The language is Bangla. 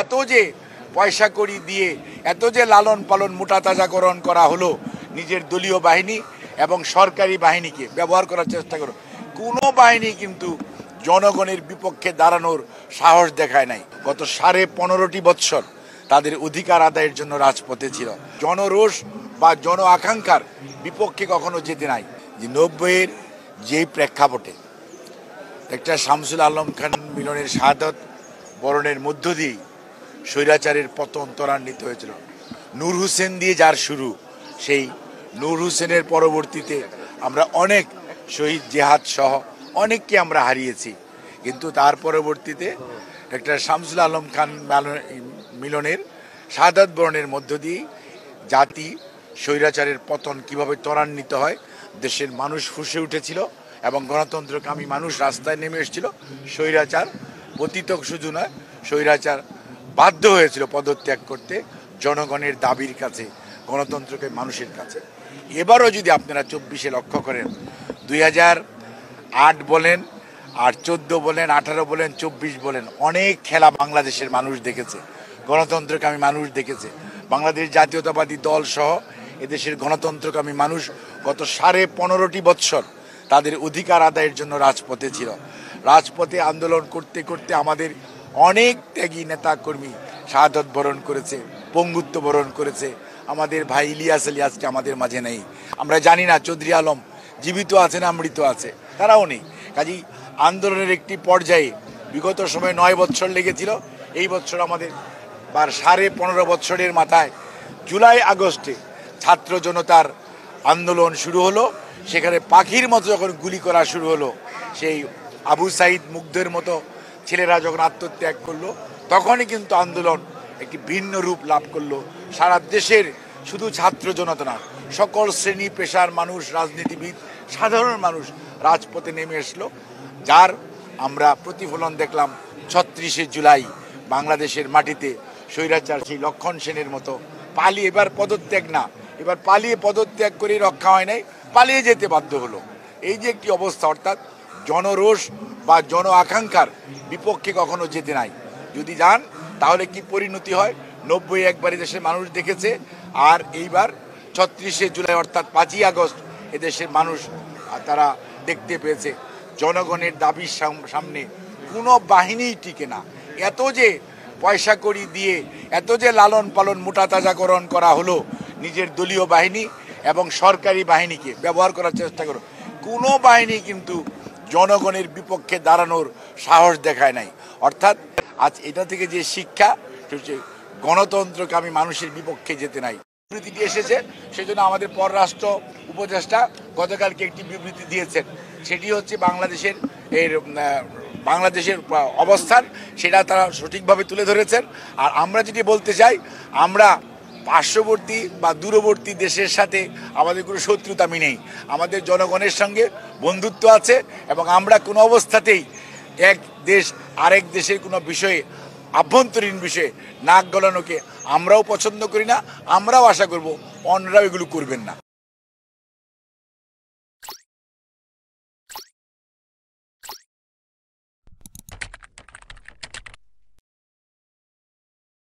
এত যে পয়সা কড়ি দিয়ে এত যে লালন পালন মোটা তাজাকরণ করা হলো, নিজের দলীয় বাহিনী এবং সরকারি বাহিনীকে ব্যবহার করার চেষ্টা করো, কোনো বাহিনী কিন্তু জনগণের বিপক্ষে দাঁড়ানোর সাহস দেখায় নাই। গত 15.5 বৎসর তাদের অধিকার আদায়ের জন্য রাজপথে ছিল। জনরোষ বা জন আকাঙ্ক্ষার বিপক্ষে কখনো যেতে নাই। যে 90-এর যেই প্রেক্ষাপটে একটা শামসুল আলম খান মিলনের শাহাদত বরণের মধ্য দিয়েই স্বৈরাচারের পতন ত্বরান্বিত হয়েছিল। নূর হোসেন দিয়ে যার শুরু, সেই নূর হোসেনের পরবর্তীতে আমরা অনেক শহীদ জেহাদ সহ অনেককে আমরা হারিয়েছি, কিন্তু তার পরবর্তীতে একটা শামসুল আলম খান মিলনের শাহাদত বরণের মধ্য দিয়েই জাতি স্বৈরাচারের পতন কিভাবে ত্বরান্বিত হয়, দেশের মানুষ ফুঁসে উঠেছিল এবং গণতন্ত্রকামী মানুষ রাস্তায় নেমে এসেছিল। স্বৈরাচার পতিত শুধু নয়, স্বৈরাচার বাধ্য হয়েছিল পদত্যাগ করতে জনগণের দাবির কাছে, গণতন্ত্রকে মানুষের কাছে। এবারও যদি আপনারা 24-এ লক্ষ্য করেন, 2008 বলেন আর 14 বলেন, 18 বলেন, 24 বলেন, অনেক খেলা বাংলাদেশের মানুষ দেখেছে, গণতন্ত্রকামী মানুষ দেখেছে। বাংলাদেশ জাতীয়তাবাদী দল সহ এদেশের গণতন্ত্রকামী মানুষ গত 15.5 বৎসর তাদের অধিকার আদায়ের জন্য রাজপথে ছিল। রাজপথে আন্দোলন করতে করতে আমাদের অনেক ত্যাগী নেতা কর্মী শাহাদত বরণ করেছে, পঙ্গুত্ব বরণ করেছে। আমাদের ভাই ইলিয়াস আলী আজকে আমাদের মাঝে নেই। আমরা জানি না চৌধুরী আলম জীবিত আছে না মৃত আছে, তারাও নেই। কাজেই আন্দোলনের একটি পর্যায়ে বিগত সময়ে 9 বৎসর লেগেছিল। এই বছর আমাদের 15.5 বৎসরের মাথায় জুলাই আগস্টে ছাত্র জনতার আন্দোলন শুরু হলো। সেখানে পাখির মতো যখন গুলি করা শুরু হলো, সেই আবু সাইদ মুগ্ধের মতো ছেলেরা যখন আত্মত্যাগ করলো, তখনই কিন্তু আন্দোলন একটি ভিন্ন রূপ লাভ করলো। সারা দেশের শুধু ছাত্র জনতা না, সকল শ্রেণী পেশার মানুষ, রাজনীতিবিদ, সাধারণ মানুষ রাজপথে নেমে আসলো, যার আমরা প্রতিফলন দেখলাম 36শে জুলাই বাংলাদেশের মাটিতে। স্বৈরাচার সেই লক্ষণ সেনের মতো পালিয়ে, এবার পদত্যাগ না, এবার পালিয়ে পদত্যাগ করে রক্ষা হয় নাই, পালিয়ে যেতে বাধ্য হলো। এই যে একটি অবস্থা, অর্থাৎ জনরোষ বা জন আকাঙ্ক্ষার বিপক্ষে কখনো যেতে নাই। যদি যান তাহলে কি পরিণতি হয় 90 একবারে দেশের মানুষ দেখেছে, আর এইবার 36শে জুলাই অর্থাৎ 5ই আগস্ট এদেশের মানুষ তারা দেখতে পেয়েছে। জনগণের দাবির সামনে কোনো বাহিনীই টিকে না। এত যে পয়সা কড়ি দিয়ে এত যে লালন পালন মোটা তাজাকরণ করা হলো, নিজের দলীয় বাহিনী এবং সরকারি বাহিনীকে ব্যবহার করার চেষ্টা করো, কোনো বাহিনী কিন্তু জনগণের বিপক্ষে দাঁড়ানোর সাহস দেখায় নাই। অর্থাৎ আজ এটা থেকে যে শিক্ষা, হচ্ছে গণতন্ত্রকামী মানুষের বিপক্ষে যেতে নাই। বিবৃতিটি এসেছে, সেই জন্য আমাদের পররাষ্ট্র উপদেষ্টা গতকালকে একটি বিবৃতি দিয়েছেন। সেটি হচ্ছে বাংলাদেশের অবস্থান, সেটা তারা সঠিকভাবে তুলে ধরেছেন। আর আমরা যেটি বলতে চাই, আমরা পার্শ্ববর্তী বা দূরবর্তী দেশের সাথে আমাদের কোনো শত্রুতামি নেই, আমাদের জনগণের সঙ্গে বন্ধুত্ব আছে, এবং আমরা কোনো অবস্থাতেই এক দেশ আরেক দেশের কোনো বিষয়ে, আভ্যন্তরীণ বিষয়ে নাক গলানোকে আমরাও পছন্দ করি না। আমরাও আশা করব অন্যরাও এগুলো করবেন না।